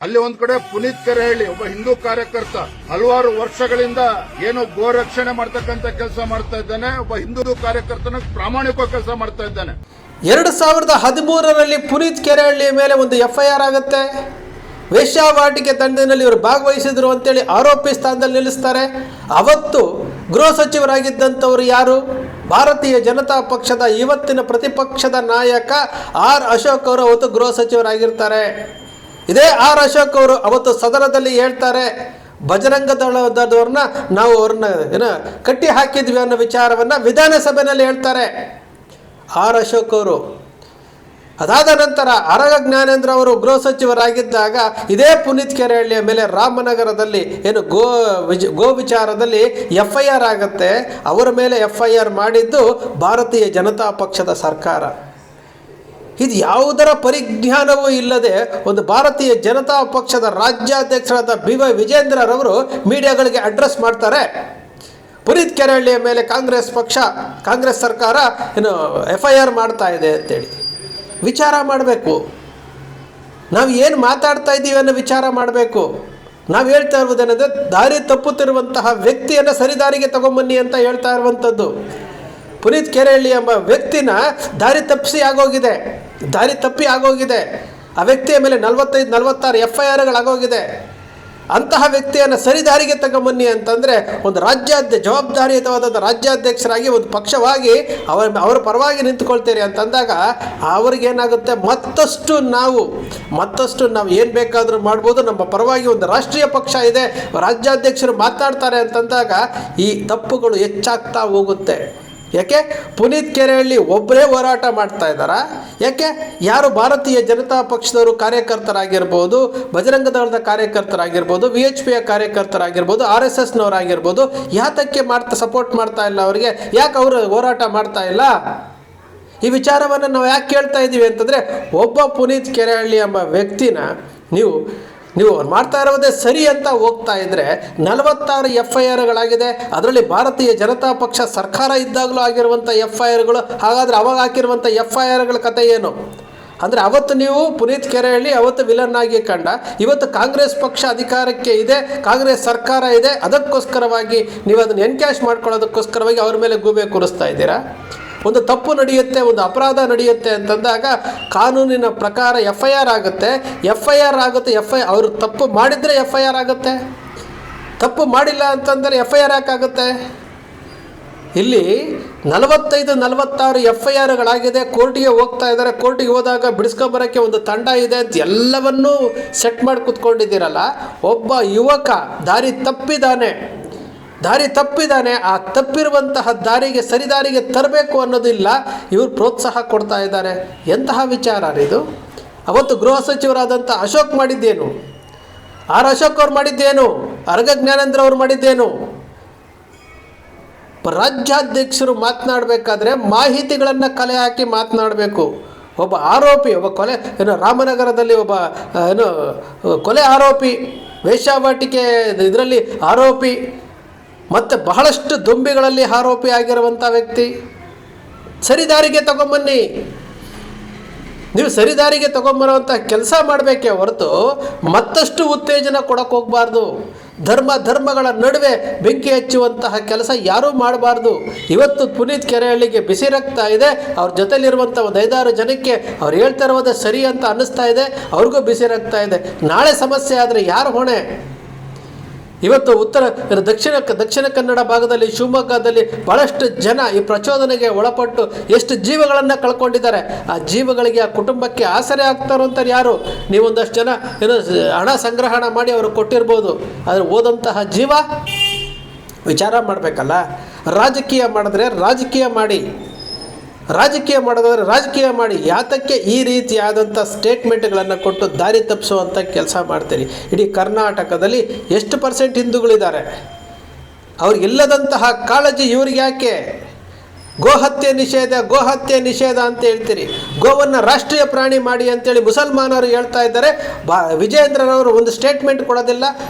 ಅಲ್ಲಿ ಒಂದ್ ಕಡೆ ಪುನೀತ್ ಕೆರೆಹಳ್ಳಿ ಒಬ್ಬ ಹಿಂದೂ ಕಾರ್ಯಕರ್ತ ಹಲವಾರು ವರ್ಷಗಳಿಂದ ಏನು ಗೋ ರಕ್ಷಣೆ ಮಾಡ್ತಕ್ಕಂತ ಕೆಲಸ ಮಾಡ್ತಾ ಇದ್ದಾನೆ. ಒಬ್ಬ ಹಿಂದೂ ಕಾರ್ಯಕರ್ತನ ಪ್ರಾಮಾಣಿಕ ಕೆಲಸ ಮಾಡ್ತಾ ಇದ್ದಾನೆ. 2013ರಲ್ಲಿ ಪುನೀತ್ ಕೆರೆಹಳ್ಳಿ ಮೇಲೆ ಒಂದು FIR ಆಗುತ್ತೆ. ವೇಶ್ಯಾವಾಟಿಕೆ ದಂಧೆಯಲ್ಲಿ ಇವರು ಭಾಗವಹಿಸಿದ್ರು ಅಂತೇಳಿ ಆರೋಪಿ ಸ್ಥಾನದಲ್ಲಿ ನಿಲ್ಲಿಸ್ತಾರೆ. ಅವತ್ತು ಗೃಹ ಸಚಿವರಾಗಿದ್ದಂಥವರು ಯಾರು? ಭಾರತೀಯ ಜನತಾ ಪಕ್ಷದ ಇವತ್ತಿನ ಪ್ರತಿಪಕ್ಷದ ನಾಯಕ R ಅಶೋಕ್ ಅವರು ಅವತ್ತು ಗೃಹ ಸಚಿವರಾಗಿರ್ತಾರೆ. ಇದೇ R ಅಶೋಕ್ ಅವರು ಅವತ್ತು ಸದನದಲ್ಲಿ ಹೇಳ್ತಾರೆ, ಬಜರಂಗ ದಳದವ್ರನ್ನ ನಾವು ಅವ್ರನ್ನ ಕಟ್ಟಿ ಹಾಕಿದ್ವಿ ಅನ್ನೋ ವಿಚಾರವನ್ನು ವಿಧಾನಸಭೆಯಲ್ಲಿ ಹೇಳ್ತಾರೆ R ಅಶೋಕ್ ಅವರು. ಅದಾದ ನಂತರ ಆರಗ ಜ್ಞಾನೇಂದ್ರ ಅವರು ಗೃಹ ಸಚಿವರಾಗಿದ್ದಾಗ ಇದೇ ಪುನೀತ್ ಕೆರೆಹಳ್ಳಿಯ ಮೇಲೆ ರಾಮನಗರದಲ್ಲಿ ಏನು ಗೋ ವಿಚಾರದಲ್ಲಿ FIR ಆಗುತ್ತೆ. ಅವರ ಮೇಲೆ FIR ಮಾಡಿದ್ದು ಭಾರತೀಯ ಜನತಾ ಪಕ್ಷದ ಸರ್ಕಾರ. ಇದು ಯಾವುದರ ಪರಿಜ್ಞಾನವೂ ಇಲ್ಲದೆ ಒಂದು ಭಾರತೀಯ ಜನತಾ ಪಕ್ಷದ ರಾಜ್ಯಾಧ್ಯಕ್ಷರಾದ BY ವಿಜೇಂದ್ರರವರು ಮೀಡಿಯಾಗಳಿಗೆ ಅಡ್ರೆಸ್ ಮಾಡ್ತಾರೆ, ಪುನೀತ್ ಕೆರೆಹಳ್ಳಿಯ ಮೇಲೆ ಕಾಂಗ್ರೆಸ್ ಸರ್ಕಾರ ಏನು FIR ಮಾಡ್ತಾ ಇದೆ ಅಂತೇಳಿ. ವಿಚಾರ ಮಾಡಬೇಕು, ನಾವು ಏನು ಮಾತಾಡ್ತಾ ಇದ್ದೀವಿ ಅನ್ನೋ ವಿಚಾರ ಮಾಡಬೇಕು. ನಾವು ಹೇಳ್ತಾ ಇರುವುದೇನೆಂದರೆ ದಾರಿ ತಪ್ಪುತ್ತಿರುವಂತಹ ವ್ಯಕ್ತಿಯನ್ನು ಸರಿದಾರಿಗೆ ತಗೊಂಬನ್ನಿ ಅಂತ ಹೇಳ್ತಾ ಇರುವಂಥದ್ದು. ಪುನೀತ್ ಕೆರೆಹಳ್ಳಿ ಎಂಬ ವ್ಯಕ್ತಿನ ದಾರಿ ತಪ್ಪಿ ಆಗೋಗಿದೆ. ಆ ವ್ಯಕ್ತಿಯ ಮೇಲೆ 45-46 FIRಗಳಾಗೋಗಿದೆ. ಅಂತಹ ವ್ಯಕ್ತಿಯನ್ನು ಸರಿದಾರಿಗೆ ತಗೊಂಬನ್ನಿ ಅಂತಂದರೆ ಒಂದು ಜವಾಬ್ದಾರಿಯುತವಾದ ರಾಜ್ಯಾಧ್ಯಕ್ಷರಾಗಿ ಒಂದು ಪಕ್ಷವಾಗಿ ಅವರ ಪರವಾಗಿ ನಿಂತುಕೊಳ್ತೀರಿ ಅಂತಂದಾಗ ಅವ್ರಿಗೇನಾಗುತ್ತೆ, ಮತ್ತಷ್ಟು ನಾವು ಏನು ಬೇಕಾದರೂ ಮಾಡ್ಬೋದು, ನಮ್ಮ ಪರವಾಗಿ ಒಂದು ರಾಷ್ಟ್ರೀಯ ಪಕ್ಷ ಇದೆ, ರಾಜ್ಯಾಧ್ಯಕ್ಷರು ಮಾತಾಡ್ತಾರೆ ಅಂತಂದಾಗ ಈ ತಪ್ಪುಗಳು ಹೆಚ್ಚಾಗ್ತಾ ಹೋಗುತ್ತೆ. ಯಾಕೆ ಪುನೀತ್ ಕೆರೆಹಳ್ಳಿ ಒಬ್ಬರೇ ಹೋರಾಟ ಮಾಡ್ತಾ ಇದ್ದಾರಾ? ಯಾಕೆ ಯಾರು ಭಾರತೀಯ ಜನತಾ ಪಕ್ಷದವರು ಕಾರ್ಯಕರ್ತರಾಗಿರ್ಬೋದು, ಬಜರಂಗ ದಳದ ಕಾರ್ಯಕರ್ತರಾಗಿರ್ಬೋದು, VHPಯ ಕಾರ್ಯಕರ್ತರಾಗಿರ್ಬೋದು, RSSನವರಾಗಿರ್ಬೋದು, ಯಾತಕ್ಕೆ ಸಪೋರ್ಟ್ ಮಾಡ್ತಾ ಇಲ್ಲ ಅವರಿಗೆ? ಯಾಕೆ ಅವರು ಹೋರಾಟ ಮಾಡ್ತಾ ಇಲ್ಲ? ಈ ವಿಚಾರವನ್ನು ನಾವು ಯಾಕೆ ಕೇಳ್ತಾ ಇದ್ದೀವಿ ಅಂತಂದರೆ, ಒಬ್ಬ ಪುನೀತ್ ಕೆರೆಹಳ್ಳಿ ಎಂಬ ವ್ಯಕ್ತಿನ ನೀವು ಮಾಡ್ತಾ ಇರೋದೇ ಸರಿ ಅಂತ ಹೋಗ್ತಾ ಇದ್ದರೆ 46 FIRಗಳಾಗಿದೆ. ಅದರಲ್ಲಿ ಭಾರತೀಯ ಜನತಾ ಪಕ್ಷ ಸರ್ಕಾರ ಇದ್ದಾಗಲೂ ಆಗಿರುವಂಥ FIRಗಳು. ಹಾಗಾದರೆ ಅವಾಗ ಹಾಕಿರುವಂಥ FIRಗಳ ಕಥೆ ಏನು? ಅಂದರೆ ಅವತ್ತು ನೀವು ಪುನೀತ್ ಕೆರೆಹಳ್ಳಿ ಅವತ್ತು ವಿಲನ್ ಆಗಿ ಕಂಡ, ಇವತ್ತು ಕಾಂಗ್ರೆಸ್ ಪಕ್ಷ ಅಧಿಕಾರಕ್ಕೆ ಇದೆ, ಕಾಂಗ್ರೆಸ್ ಸರ್ಕಾರ ಇದೆ, ಅದಕ್ಕೋಸ್ಕರವಾಗಿ ನೀವು ಅದನ್ನು ಎನ್ಕ್ಯಾಶ್ ಮಾಡ್ಕೊಳ್ಳೋದಕ್ಕೋಸ್ಕರವಾಗಿ ಅವ್ರ ಮೇಲೆ ಗೂಬೆ ಕೂರಿಸ್ತಾ ಇದ್ದೀರಾ. ಒಂದು ತಪ್ಪು ನಡೆಯುತ್ತೆ, ಒಂದು ಅಪರಾಧ ನಡೆಯುತ್ತೆ ಅಂತಂದಾಗ ಕಾನೂನಿನ ಪ್ರಕಾರ FIR ಆಗುತ್ತೆ. ಅವರು ತಪ್ಪು ಮಾಡಿದರೆ FIR ಆಗುತ್ತೆ, ತಪ್ಪು ಮಾಡಿಲ್ಲ ಅಂತಂದರೆ FIR ಯಾಕಾಗುತ್ತೆ? ಇಲ್ಲಿ 45-46 FIRಗಳಾಗಿದೆ. ಕೋರ್ಟಿಗೆ ಹೋಗ್ತಾ ಇದ್ದಾರೆ. ಕೋರ್ಟಿಗೆ ಹೋದಾಗ ಬಿಡಿಸ್ಕೊಂಬರೋಕ್ಕೆ ಒಂದು ತಂಡ ಇದೆ ಅಂತ ಎಲ್ಲವನ್ನೂ ಸೆಟ್ ಮಾಡಿ ಕೂತ್ಕೊಂಡಿದ್ದೀರಲ್ಲ. ಒಬ್ಬ ಯುವಕ ದಾರಿ ತಪ್ಪಿದ್ದಾನೆ. ಆ ತಪ್ಪಿರುವಂತಹ ಸರಿದಾರಿಗೆ ತರಬೇಕು ಅನ್ನೋದಿಲ್ಲ, ಇವರು ಪ್ರೋತ್ಸಾಹ ಕೊಡ್ತಾ ಇದ್ದಾರೆ. ಎಂತಹ ವಿಚಾರ ಇದು? ಅವತ್ತು ಗೃಹ ಸಚಿವರಾದಂಥ ಅಶೋಕ್ ಮಾಡಿದ್ದೇನು? R ಅಶೋಕ್ ಅವ್ರು ಮಾಡಿದ್ದೇನು? ಆರಗ ಜ್ಞಾನೇಂದ್ರ ಅವ್ರು ಮಾಡಿದ್ದೇನು? ರಾಜ್ಯಾಧ್ಯಕ್ಷರು ಮಾತನಾಡಬೇಕಾದ್ರೆ ಮಾಹಿತಿಗಳನ್ನು ಕಲೆ ಹಾಕಿ ಮಾತನಾಡಬೇಕು. ಒಬ್ಬ ಆರೋಪಿ, ರಾಮನಗರದಲ್ಲಿ ಒಬ್ಬ ಕೊಲೆ ಆರೋಪಿ, ವೇಶ್ಯಾವಾಟಿಕೆ ಇದರಲ್ಲಿ ಆರೋಪಿ, ಮತ್ತು ಬಹಳಷ್ಟು ದೊಂಬಿಗಳಲ್ಲಿ ಆರೋಪಿ ಆಗಿರುವಂಥ ವ್ಯಕ್ತಿ ಸರಿದಾರಿಗೆ ತಗೊಂಬನ್ನಿ. ನೀವು ಸರಿದಾರಿಗೆ ತಗೊಂಬರುವಂಥ ಕೆಲಸ ಮಾಡಬೇಕೇ ಹೊರತು ಮತ್ತಷ್ಟು ಉತ್ತೇಜನ ಕೊಡೋಕ್ಕೆ ಹೋಗಬಾರ್ದು. ಧರ್ಮಗಳ ನಡುವೆ ಬೆಂಕಿ ಹಚ್ಚುವಂತಹ ಕೆಲಸ ಯಾರೂ ಮಾಡಬಾರ್ದು. ಇವತ್ತು ಪುನೀತ್ ಕೆರೆಹಳ್ಳಿಗೆ ಬಿಸಿ ರಕ್ತ ಇದೆ. ಅವ್ರ ಜೊತೆಲಿರುವಂಥ ಒಂದು 5-6 ಜನಕ್ಕೆ ಅವ್ರು ಹೇಳ್ತಾ ಇರೋದು ಸರಿ ಅಂತ ಅನ್ನಿಸ್ತಾ ಇದೆ, ಅವ್ರಿಗೂ ಬಿಸಿ ರಕ್ತ ಇದೆ. ನಾಳೆ ಸಮಸ್ಯೆ ಆದರೆ ಯಾರು ಹೊಣೆ? ಇವತ್ತು ದಕ್ಷಿಣ ಕನ್ನಡ ಭಾಗದಲ್ಲಿ, ಶಿವಮೊಗ್ಗದಲ್ಲಿ ಭಾಳಷ್ಟು ಜನ ಈ ಪ್ರಚೋದನೆಗೆ ಒಳಪಟ್ಟು ಎಷ್ಟು ಜೀವಗಳನ್ನು ಕಳ್ಕೊಂಡಿದ್ದಾರೆ. ಆ ಜೀವಗಳಿಗೆ, ಆ ಕುಟುಂಬಕ್ಕೆ ಆಸರೆ ಆಗ್ತಾರೋ ಅಂತಾರೆ ಯಾರು? ನೀವೊಂದಷ್ಟು ಜನ ಹಣ ಸಂಗ್ರಹಣ ಮಾಡಿ ಅವರು ಕೊಟ್ಟಿರ್ಬೋದು, ಆದರೆ ಓದಂತಹ ಜೀವ ವಿಚಾರ ಮಾಡಬೇಕಲ್ಲ. ರಾಜಕೀಯ ಮಾಡಿದ್ರೆ ರಾಜಕೀಯ ಮಾಡಿ ಯಾತಕ್ಕೆ ಈ ರೀತಿಯಾದಂಥ ಸ್ಟೇಟ್ಮೆಂಟ್ಗಳನ್ನು ಕೊಟ್ಟು ದಾರಿ ತಪ್ಪಿಸುವಂಥ ಕೆಲಸ ಮಾಡ್ತೀರಿ? ಇಡೀ ಕರ್ನಾಟಕದಲ್ಲಿ ಎಷ್ಟು % ಹಿಂದೂಗಳಿದ್ದಾರೆ? ಅವ್ರಿಗಿಲ್ಲದಂತಹ ಕಾಳಜಿ ಇವ್ರಿಗೆ ಯಾಕೆ? ಗೋಹತ್ಯೆ ನಿಷೇಧ ಅಂತ ಹೇಳ್ತೀರಿ. ಗೋವನ್ನು ರಾಷ್ಟ್ರೀಯ ಪ್ರಾಣಿ ಮಾಡಿ ಅಂತೇಳಿ ಮುಸಲ್ಮಾನರು ಹೇಳ್ತಾ ಇದ್ದಾರೆ. ವಿಜೇಂದ್ರರವರು ಒಂದು ಸ್ಟೇಟ್ಮೆಂಟ್ ಕೊಡೋದಿಲ್ಲ,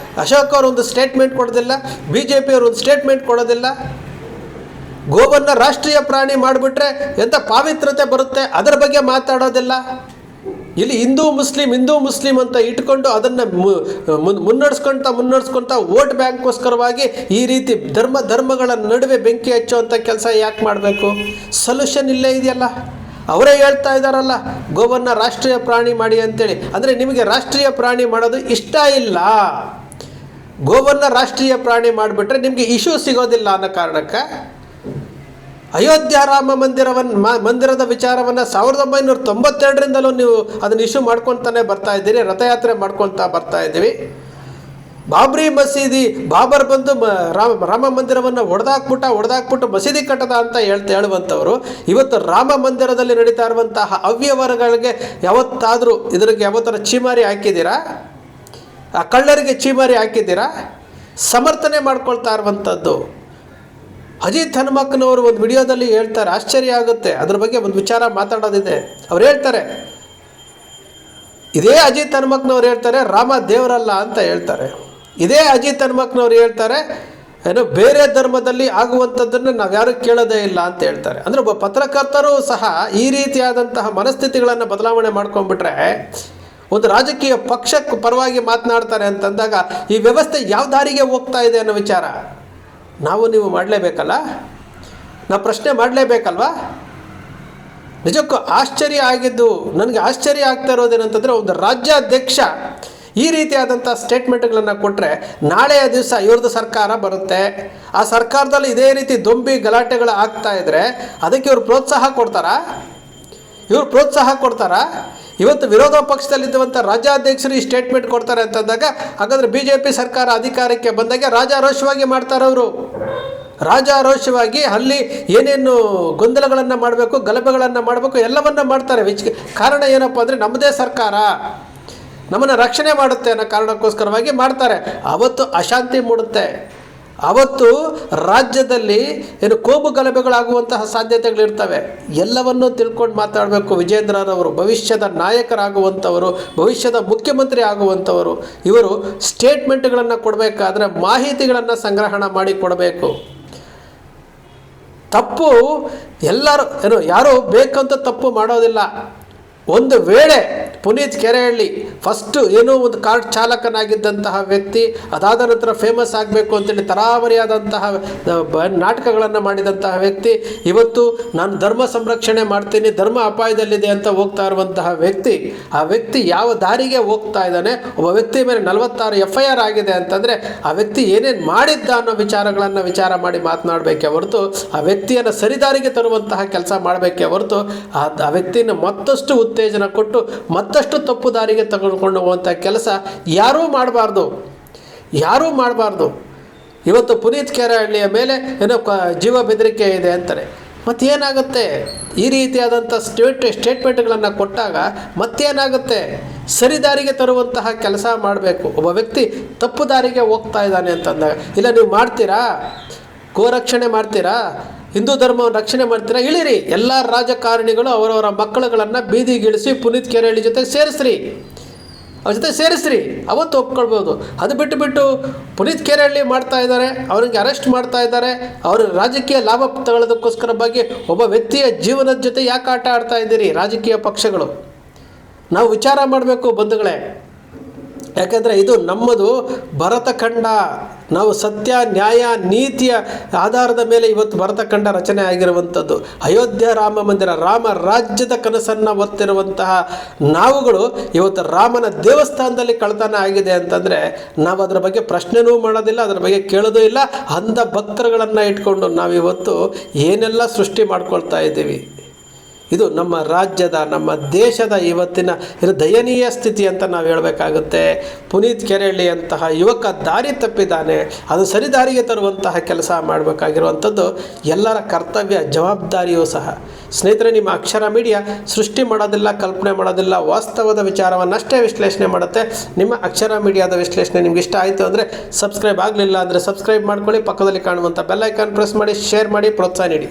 ಅಶೋಕ್ ಅವರು ಒಂದು ಸ್ಟೇಟ್ಮೆಂಟ್ ಕೊಡೋದಿಲ್ಲ, BJP ಅವರು ಒಂದು ಸ್ಟೇಟ್ಮೆಂಟ್ ಕೊಡೋದಿಲ್ಲ. ಗೋವನ್ನು ರಾಷ್ಟ್ರೀಯ ಪ್ರಾಣಿ ಮಾಡಿಬಿಟ್ರೆ ಎಂಥ ಪಾವಿತ್ರತೆ ಬರುತ್ತೆ, ಅದರ ಬಗ್ಗೆ ಮಾತಾಡೋದಿಲ್ಲ. ಇಲ್ಲಿ ಹಿಂದೂ ಮುಸ್ಲಿಂ ಅಂತ ಇಟ್ಕೊಂಡು ಅದನ್ನು ಮುನ್ನಡೆಸ್ಕೊಳ್ತಾ ವೋಟ್ ಬ್ಯಾಂಕ್ಗೋಸ್ಕರವಾಗಿ ಈ ರೀತಿ ಧರ್ಮಗಳ ನಡುವೆ ಬೆಂಕಿ ಹಚ್ಚುವಂಥ ಕೆಲಸ ಯಾಕೆ ಮಾಡಬೇಕು? ಸೊಲ್ಯೂಷನ್ ಇಲ್ಲೇ ಇದೆಯಲ್ಲ. ಅವರೇ ಹೇಳ್ತಾ ಇದ್ದಾರಲ್ಲ, ಗೋವನ್ನು ರಾಷ್ಟ್ರೀಯ ಪ್ರಾಣಿ ಮಾಡಿ ಅಂತೇಳಿ. ಅಂದರೆ ನಿಮಗೆ ರಾಷ್ಟ್ರೀಯ ಪ್ರಾಣಿ ಮಾಡೋದು ಇಷ್ಟ ಇಲ್ಲ. ಗೋವನ್ನು ರಾಷ್ಟ್ರೀಯ ಪ್ರಾಣಿ ಮಾಡಿಬಿಟ್ರೆ ನಿಮಗೆ ಇಶ್ಯೂ ಸಿಗೋದಿಲ್ಲ ಅನ್ನೋ ಕಾರಣಕ್ಕೆ ಅಯೋಧ್ಯ ರಾಮ ಮಂದಿರದ ವಿಚಾರವನ್ನು 1992ರಿಂದಲೂ ನೀವು ಅದನ್ನು ಇಶ್ಯೂ ಮಾಡ್ಕೊತಾನೆ ಬರ್ತಾ ಇದ್ದೀರಿ. ರಥಯಾತ್ರೆ ಮಾಡ್ಕೊತಾ ಬರ್ತಾ ಇದ್ದೀವಿ. ಬಾಬ್ರಿ ಮಸೀದಿ, ಬಾಬರ್ ಬಂದು ರಾಮ ಮಂದಿರವನ್ನು ಹೊಡೆದಾಕ್ಬಿಟ್ಟು ಮಸೀದಿ ಕಟ್ಟದ ಅಂತ ಹೇಳುವಂಥವ್ರು ಇವತ್ತು ರಾಮ ಮಂದಿರದಲ್ಲಿ ನಡೀತಾ ಇರುವಂತಹ ಅವ್ಯವಹಾರಗಳಿಗೆ ಯಾವತ್ತರ ಚೀಮಾರಿ ಹಾಕಿದ್ದೀರಾ? ಆ ಕಳ್ಳರಿಗೆ ಚೀಮಾರಿ ಹಾಕಿದ್ದೀರಾ? ಸಮರ್ಥನೆ ಮಾಡ್ಕೊಳ್ತಾ ಇರುವಂಥದ್ದು. ಅಜಿತ್ ಹನುಮಕ್ಕನವರು ಒಂದು ವಿಡಿಯೋದಲ್ಲಿ ಹೇಳ್ತಾರೆ, ಆಶ್ಚರ್ಯ ಆಗುತ್ತೆ. ಅದ್ರ ಬಗ್ಗೆ ಒಂದು ವಿಚಾರ ಮಾತಾಡೋದಿದೆ. ಅವ್ರು ಹೇಳ್ತಾರೆ, ಇದೇ ಅಜಿತ್ ಹನುಮಕ್ಕನವ್ರು ಹೇಳ್ತಾರೆ ರಾಮ ದೇವರಲ್ಲ ಅಂತ ಹೇಳ್ತಾರೆ. ಇದೇ ಅಜಿತ್ ಹನುಮಕ್ಕನವ್ರು ಹೇಳ್ತಾರೆ ಬೇರೆ ಧರ್ಮದಲ್ಲಿ ಆಗುವಂಥದ್ದನ್ನು ನಾವು ಯಾರು ಕೇಳೋದೇ ಇಲ್ಲ ಅಂತ ಹೇಳ್ತಾರೆ. ಅಂದರೆ ಒಬ್ಬ ಪತ್ರಕರ್ತರು ಸಹ ಈ ರೀತಿಯಾದಂತಹ ಮನಸ್ಥಿತಿಗಳನ್ನು ಬದಲಾವಣೆ ಮಾಡ್ಕೊಂಡ್ಬಿಟ್ರೆ ಒಂದು ರಾಜಕೀಯ ಪಕ್ಷಕ್ಕೆ ಪರವಾಗಿ ಮಾತನಾಡ್ತಾರೆ ಅಂತಂದಾಗ ಈ ವ್ಯವಸ್ಥೆ ಯಾವ ದಾರಿಗೆ ಹೋಗ್ತಾ ಇದೆ ಅನ್ನೋ ವಿಚಾರ ನೀವು ಮಾಡಲೇಬೇಕಲ್ಲ, ನಾವು ಪ್ರಶ್ನೆ ಮಾಡಲೇಬೇಕಲ್ವಾ? ನಿಜಕ್ಕೂ ಆಶ್ಚರ್ಯ ಆಗಿದ್ದು, ನನಗೆ ಆಶ್ಚರ್ಯ ಆಗ್ತಾ ಇರೋದೇನಂತಂದರೆ ಒಂದು ರಾಜ್ಯಾಧ್ಯಕ್ಷ ಈ ರೀತಿಯಾದಂಥ ಸ್ಟೇಟ್ಮೆಂಟ್ಗಳನ್ನು ಕೊಟ್ಟರೆ ನಾಳೆಯ ದಿವಸ ಇವ್ರದ್ದು ಸರ್ಕಾರ ಬರುತ್ತೆ. ಆ ಸರ್ಕಾರದಲ್ಲಿ ಇದೇ ರೀತಿ ದೊಂಬಿ ಗಲಾಟೆಗಳು ಆಗ್ತಾ ಇದ್ದರೆ ಅದಕ್ಕೆ ಇವರು ಪ್ರೋತ್ಸಾಹ ಕೊಡ್ತಾರಾ? ಇವತ್ತು ವಿರೋಧ ಪಕ್ಷದಲ್ಲಿದ್ದಂಥ ರಾಜ್ಯಾಧ್ಯಕ್ಷರು ಈ ಸ್ಟೇಟ್ಮೆಂಟ್ ಕೊಡ್ತಾರೆ ಅಂತಂದಾಗ ಹಾಗಾದರೆ BJP ಸರ್ಕಾರ ಅಧಿಕಾರಕ್ಕೆ ಬಂದಾಗ ರಾಜಾರೋಷವಾಗಿ ಮಾಡ್ತಾರೆ. ಅವರು ರಾಜಾರೋಷವಾಗಿ ಅಲ್ಲಿ ಏನೇನು ಗೊಂದಲಗಳನ್ನು ಮಾಡಬೇಕು, ಗಲಭೆಗಳನ್ನು ಮಾಡಬೇಕು ಎಲ್ಲವನ್ನ ಮಾಡ್ತಾರೆ. ಕಾರಣ ಏನಪ್ಪ ಅಂದರೆ ನಮ್ಮದೇ ಸರ್ಕಾರ ನಮ್ಮನ್ನು ರಕ್ಷಣೆ ಮಾಡುತ್ತೆ ಅನ್ನೋ ಕಾರಣಕ್ಕೋಸ್ಕರವಾಗಿ ಮಾಡ್ತಾರೆ. ಅವತ್ತು ಅಶಾಂತಿ ಮೂಡುತ್ತೆ. ಅವತ್ತು ರಾಜ್ಯದಲ್ಲಿ ಕೋಮು ಗಲಭೆಗಳಾಗುವಂತಹ ಸಾಧ್ಯತೆಗಳಿರ್ತವೆ. ಎಲ್ಲವನ್ನೂ ತಿಳ್ಕೊಂಡು ಮಾತಾಡಬೇಕು. ವಿಜೇಂದ್ರರವರು ಭವಿಷ್ಯದ ನಾಯಕರಾಗುವಂಥವರು, ಭವಿಷ್ಯದ ಮುಖ್ಯಮಂತ್ರಿ ಆಗುವಂಥವರು. ಇವರು ಸ್ಟೇಟ್ಮೆಂಟ್ಗಳನ್ನು ಕೊಡಬೇಕಾದ್ರೆ ಮಾಹಿತಿಗಳನ್ನು ಸಂಗ್ರಹಣ ಮಾಡಿ ಕೊಡಬೇಕು. ತಪ್ಪು ಯಾರು ಬೇಕಂತ ತಪ್ಪು ಮಾಡೋದಿಲ್ಲ. ಒಂದು ವೇಳೆ ಪುನೀತ್ ಕೆರೆಹಳ್ಳಿ ಫಸ್ಟು ಒಂದು ಕಾರ್ ಚಾಲಕನಾಗಿದ್ದಂತಹ ವ್ಯಕ್ತಿ ಅದಾದ ನಂತರ ಫೇಮಸ್ ಆಗಬೇಕು ಅಂತೇಳಿ ತರಾವರಿಯಾದಂತಹ ನಾಟಕಗಳನ್ನು ಮಾಡಿದಂತಹ ವ್ಯಕ್ತಿ ಇವತ್ತು ನಾನು ಧರ್ಮ ಸಂರಕ್ಷಣೆ ಮಾಡ್ತೀನಿ, ಧರ್ಮ ಅಪಾಯದಲ್ಲಿದೆ ಅಂತ ಹೋಗ್ತಾ ಇರುವಂತಹ ವ್ಯಕ್ತಿ, ಆ ವ್ಯಕ್ತಿ ಯಾವ ದಾರಿಗೆ ಹೋಗ್ತಾ ಇದ್ದಾನೆ, ಒಬ್ಬ ವ್ಯಕ್ತಿ ಮೇಲೆ 46 FIR ಆಗಿದೆ ಅಂತಂದರೆ ಆ ವ್ಯಕ್ತಿ ಏನೇನು ಮಾಡಿದ್ದ ಅನ್ನೋ ವಿಚಾರ ಮಾಡಿ ಮಾತನಾಡಬೇಕೇ ಹೊರತು ಆ ವ್ಯಕ್ತಿಯನ್ನು ಸರಿದಾರಿಗೆ ತರುವಂತಹ ಕೆಲಸ ಮಾಡಬೇಕೇ ಹೊರತು ಆ ವ್ಯಕ್ತಿಯನ್ನು ಮತ್ತಷ್ಟು ಉತ್ತೇಜನ ಕೊಟ್ಟು ಮತ್ತಷ್ಟು ತಪ್ಪು ದಾರಿಗೆ ತೆಗೆದುಕೊಂಡು ಹೋಗುವಂಥ ಕೆಲಸ ಯಾರೂ ಮಾಡಬಾರ್ದು. ಇವತ್ತು ಪುನೀತ್ ಕೆರೆಹಳ್ಳಿಯ ಮೇಲೆ ಜೀವ ಬೆದರಿಕೆ ಇದೆ ಅಂತಾರೆ. ಮತ್ತೇನಾಗುತ್ತೆ? ಈ ರೀತಿಯಾದಂಥ ಸ್ಟೇಟ್ಮೆಂಟ್ಗಳನ್ನು ಕೊಟ್ಟಾಗ ಮತ್ತೇನಾಗುತ್ತೆ? ಸರಿದಾರಿಗೆ ತರುವಂತಹ ಕೆಲಸ ಮಾಡಬೇಕು. ಒಬ್ಬ ವ್ಯಕ್ತಿ ತಪ್ಪು ದಾರಿಗೆ ಹೋಗ್ತಾ ಇದ್ದಾನೆ ಅಂತಂದಾಗ ಇಲ್ಲ ನೀವು ಮಾಡ್ತೀರಾ, ಗೋರಕ್ಷಣೆ ಮಾಡ್ತೀರಾ, ಹಿಂದೂ ಧರ್ಮವನ್ನು ರಕ್ಷಣೆ ಮಾಡ್ತೀರಾ, ಇಳಿರಿ. ಎಲ್ಲ ರಾಜಕಾರಣಿಗಳು ಅವರವರ ಮಕ್ಕಳುಗಳನ್ನು ಬೀದಿಗಿಳಿಸಿ ಪುನೀತ್ ಕೆರೆಹಳ್ಳಿ ಜೊತೆ ಸೇರಿಸ್ರಿ, ಅವತ್ತು ಒಪ್ಕೊಳ್ಬೋದು. ಅದು ಬಿಟ್ಟು ಪುನೀತ್ ಕೆರೆಹಳ್ಳಿ ಮಾಡ್ತಾ ಇದ್ದಾರೆ, ಅವರಿಗೆ ಅರೆಸ್ಟ್ ಮಾಡ್ತಾ ಇದ್ದಾರೆ, ಅವರು ರಾಜಕೀಯ ಲಾಭ ತಗೊಳ್ಳೋದಕ್ಕೋಸ್ಕರ ಬಗ್ಗೆ ಒಬ್ಬ ವ್ಯಕ್ತಿಯ ಜೀವನದ ಜೊತೆ ಯಾಕೆ ಆಟ ಆಡ್ತಾ ಇದ್ದೀರಿ ರಾಜಕೀಯ ಪಕ್ಷಗಳು? ನಾವು ವಿಚಾರ ಮಾಡಬೇಕು ಬಂಧುಗಳೇ. ಯಾಕೆಂದರೆ ಇದು ನಮ್ಮದು ಭರತಖಂಡ. ನಾವು ಸತ್ಯ ನ್ಯಾಯ ನೀತಿಯ ಆಧಾರದ ಮೇಲೆ ಇವತ್ತು ಭರತಖಂಡ ರಚನೆ ಆಗಿರುವಂಥದ್ದು. ಅಯೋಧ್ಯ ರಾಮ ಮಂದಿರ, ರಾಮ ರಾಜ್ಯದ ಕನಸನ್ನು ಹೊತ್ತಿರುವಂತಹ ನಾವುಗಳು ಇವತ್ತು ರಾಮನ ದೇವಸ್ಥಾನದಲ್ಲಿ ಕಳ್ಳತನ ಆಗಿದೆ ಅಂತಂದರೆ ನಾವು ಅದರ ಬಗ್ಗೆ ಪ್ರಶ್ನೆನೂ ಮಾಡೋದಿಲ್ಲ, ಅದರ ಬಗ್ಗೆ ಕೇಳೋದೂ ಇಲ್ಲ. ಅಂಧ ಭಕ್ತರುಗಳನ್ನು ಇಟ್ಕೊಂಡು ನಾವಿವತ್ತು ಏನೆಲ್ಲ ಸೃಷ್ಟಿ ಮಾಡ್ಕೊಳ್ತಾ ಇದ್ದೀವಿ. ಇದು ನಮ್ಮ ರಾಜ್ಯದ, ನಮ್ಮ ದೇಶದ ಇವತ್ತಿನ ದಯನೀಯ ಸ್ಥಿತಿ ಅಂತ ನಾವು ಹೇಳಬೇಕಾಗುತ್ತೆ. ಪುನೀತ್ ಕೆರೆಹಳ್ಳಿಯಂತಹ ಯುವಕ ದಾರಿ ತಪ್ಪಿದ್ದಾನೆ, ಅದು ಸರಿದಾರಿಗೆ ತರುವಂತಹ ಕೆಲಸ ಮಾಡಬೇಕಾಗಿರುವಂಥದ್ದು ಎಲ್ಲರ ಕರ್ತವ್ಯ, ಜವಾಬ್ದಾರಿಯೂ ಸಹ. ಸ್ನೇಹಿತರೆ, ನಿಮ್ಮ ಅಕ್ಷರ ಮೀಡಿಯಾ ಸೃಷ್ಟಿ ಮಾಡೋದಿಲ್ಲ, ಕಲ್ಪನೆ ಮಾಡೋದಿಲ್ಲ, ವಾಸ್ತವದ ವಿಚಾರವನ್ನಷ್ಟೇ ವಿಶ್ಲೇಷಣೆ ಮಾಡುತ್ತೆ. ನಿಮ್ಮ ಅಕ್ಷರ ಮೀಡಿಯಾದ ವಿಶ್ಲೇಷಣೆ ನಿಮ್ಗೆ ಇಷ್ಟ ಆಯಿತು ಅಂದರೆ ಸಬ್ಸ್ಕ್ರೈಬ್ ಆಗಲಿಲ್ಲ ಅಂದರೆ ಸಬ್ಸ್ಕ್ರೈಬ್ ಮಾಡ್ಕೊಳ್ಳಿ, ಪಕ್ಕದಲ್ಲಿ ಕಾಣುವಂಥ ಬೆಲ್ ಐಕಾನ್ ಪ್ರೆಸ್ ಮಾಡಿ, ಶೇರ್ ಮಾಡಿ, ಪ್ರೋತ್ಸಾಹ ನೀಡಿ.